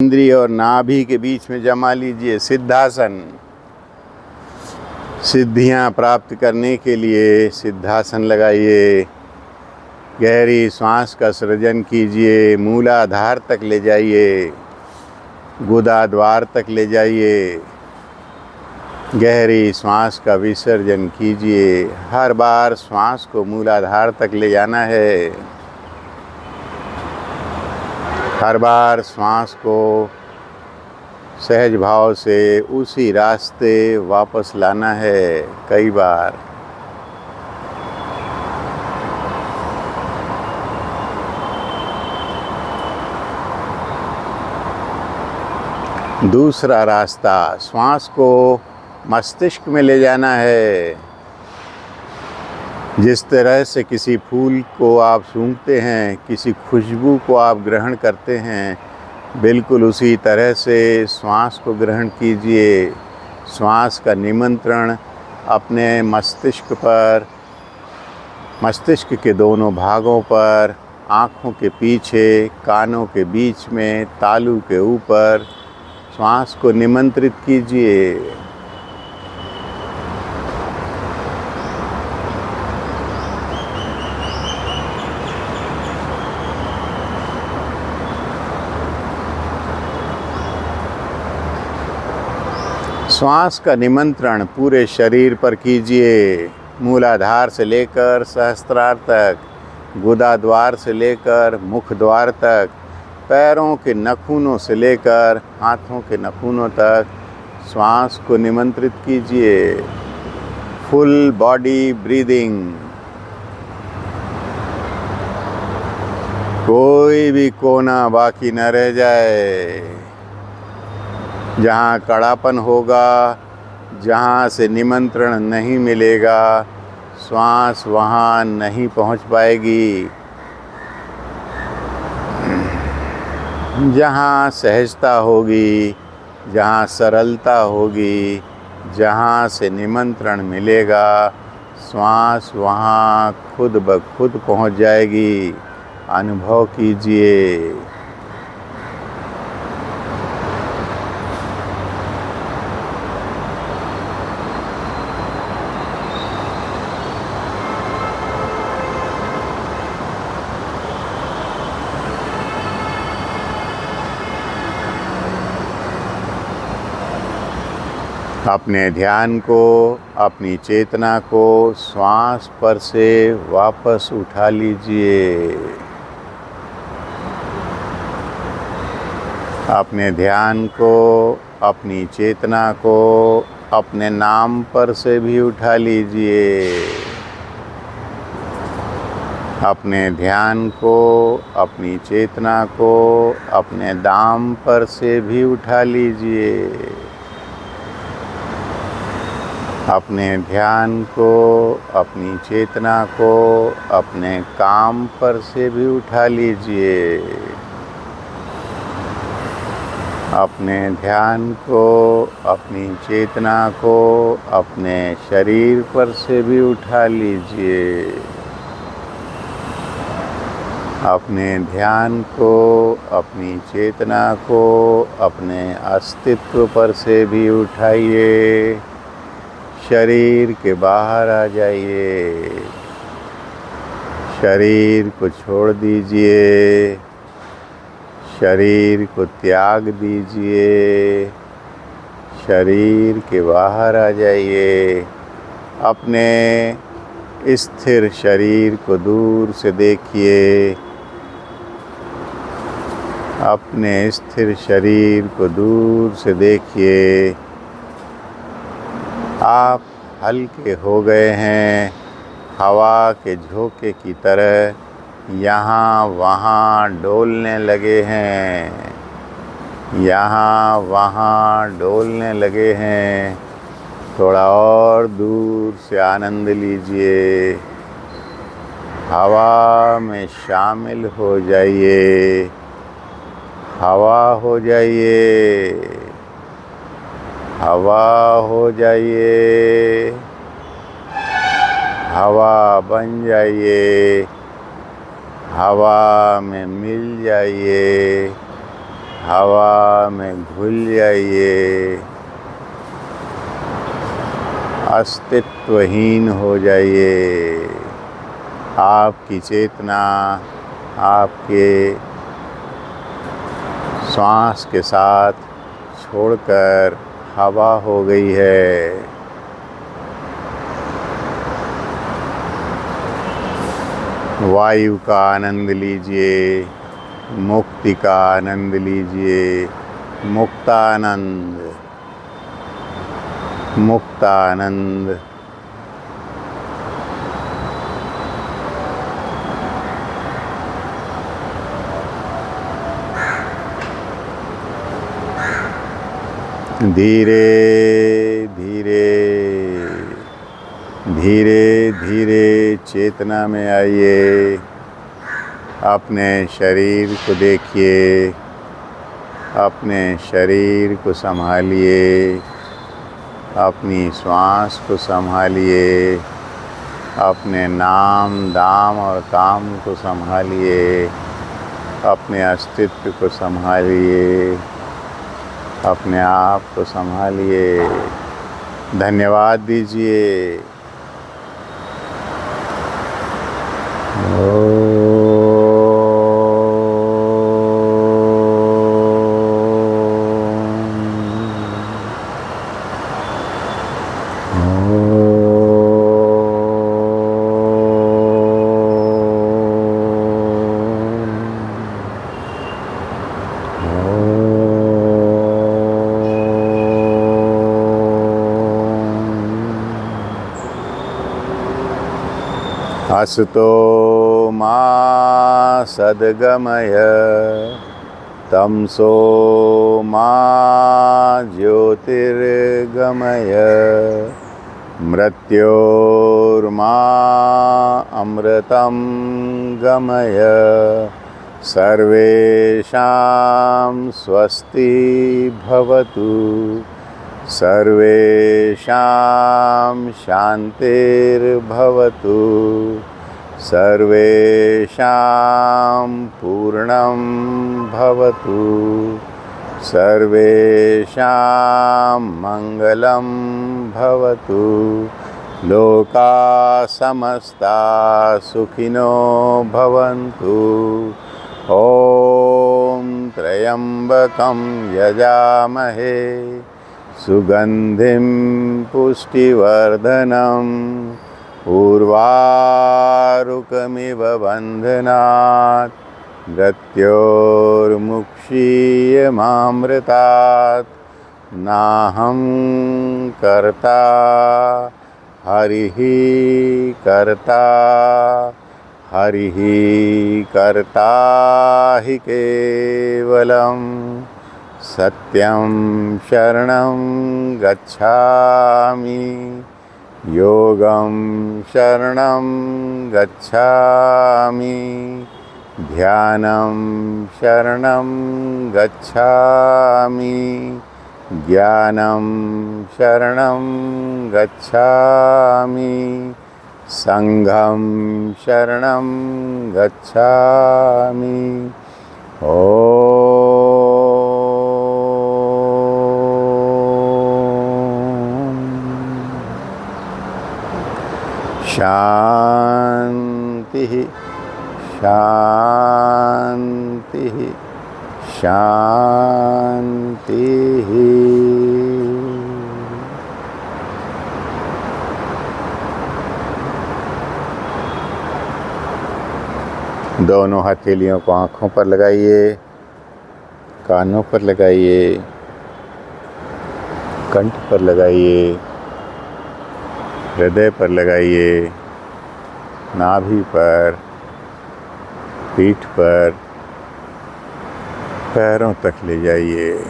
इंद्रिय और नाभि के बीच में जमा लीजिए। सिद्धासन, सिद्धियां प्राप्त करने के लिए सिद्धासन लगाइए। गहरी श्वास का सृजन कीजिए। मूलाधार तक ले जाइए, गुदा द्वार तक ले जाइए। गहरी श्वास का विसर्जन कीजिए। हर बार श्वास को मूलाधार तक ले जाना है। हर बार श्वास को सहज भाव से उसी रास्ते वापस लाना है। कई बार दूसरा रास्ता, श्वास को मस्तिष्क में ले जाना है। जिस तरह से किसी फूल को आप सूंघते हैं, किसी खुशबू को आप ग्रहण करते हैं, बिल्कुल उसी तरह से श्वास को ग्रहण कीजिए। श्वास का निमंत्रण अपने मस्तिष्क पर, मस्तिष्क के दोनों भागों पर, आँखों के पीछे, कानों के बीच में, तालू के ऊपर श्वास को निमंत्रित कीजिए। श्वास का निमंत्रण पूरे शरीर पर कीजिए। मूलाधार से लेकर सहस्त्रार तक, गुदा द्वार से लेकर मुख द्वार तक, पैरों के नाखूनों से लेकर हाथों के नाखूनों तक श्वास को निमंत्रित कीजिए। Full body breathing. कोई भी कोना बाकी न रह जाए। जहाँ कड़ापन होगा, जहाँ से निमंत्रण नहीं मिलेगा, श्वास वहाँ नहीं पहुँच पाएगी। जहाँ सहजता होगी, जहाँ सरलता होगी, जहाँ से निमंत्रण मिलेगा, श्वास वहाँ खुद ब खुद पहुँच जाएगी। अनुभव कीजिए। अपने ध्यान को, अपनी चेतना को श्वास पर से वापस उठा लीजिए। अपने ध्यान को, अपनी चेतना को अपने नाम पर से भी उठा लीजिए। अपने ध्यान को, अपनी चेतना को अपने दाम पर से भी उठा लीजिए। अपने ध्यान को, अपनी चेतना को अपने काम पर से भी उठा लीजिए। अपने ध्यान को, अपनी चेतना को अपने शरीर पर से भी उठा लीजिए। अपने ध्यान को, अपनी चेतना को अपने अस्तित्व पर से भी उठाइए। शरीर के बाहर आ जाइए। शरीर को छोड़ दीजिए। शरीर को त्याग दीजिए। शरीर के बाहर आ जाइए। अपने स्थिर शरीर को दूर से देखिए। अपने स्थिर शरीर को दूर से देखिए। आप हल्के हो गए हैं, हवा के झोंके की तरह यहाँ वहाँ डोलने लगे हैं। यहाँ वहाँ डोलने लगे हैं। थोड़ा और दूर से आनंद लीजिए। हवा में शामिल हो जाइए। हवा हो जाइए। हवा हो जाइए। हवा बन जाइए। हवा में मिल जाइए। हवा में घुल जाइए, अस्तित्वहीन हो जाइए। आपकी चेतना आपके श्वास के साथ छोड़कर हवा हो गई है। वायु का आनंद लीजिए, मुक्ति का आनंद लीजिए। मुक्तानंद, मुक्तानंद। धीरे धीरे धीरे धीरे चेतना में आइए। अपने शरीर को देखिए, अपने शरीर को संभालिए, अपनी श्वास को संभालिए, अपने नाम दाम और काम को संभालिए, अपने अस्तित्व को संभालिए, अपने आप को संभालिए। धन्यवाद दीजिए। असतो मा सद्गमय, तमसो मा ज्योतिर्गमय, मृत्योर्मा अमृतं गमय। सर्वेषां स्वस्ति भवतु, सर्वेषां शान्तिर्भवतु, सर्वेषां पूर्णं भवतु, सर्वेषां मङ्गलं भवतु। लोका समस्ता सुखिनो भवन्तु। ॐ त्र्यम्बकं यजामहे सुगन्धिं पुष्टिवर्धनम् उर्वारुकमिव बन्धनात् मृत्योर्मुक्षीयमामृतात्। नाहं कर्ता हरिः कर्ता, हरिः कर्ता हि केवलम्। सत्यं शरणं गच्छामि, योगं शरणं गच्छामि, ध्यानं शरणं गच्छामि, ज्ञानं शरणं गच्छामि, संघं शरणं गच्छामि। शांति शांति शांति। दोनों हथेलियों को आँखों पर लगाइए, कानों पर लगाइए, कंठ पर लगाइए, हृदय पर लगाइए, नाभि पर, पीठ पर, पैरों तक ले जाइए।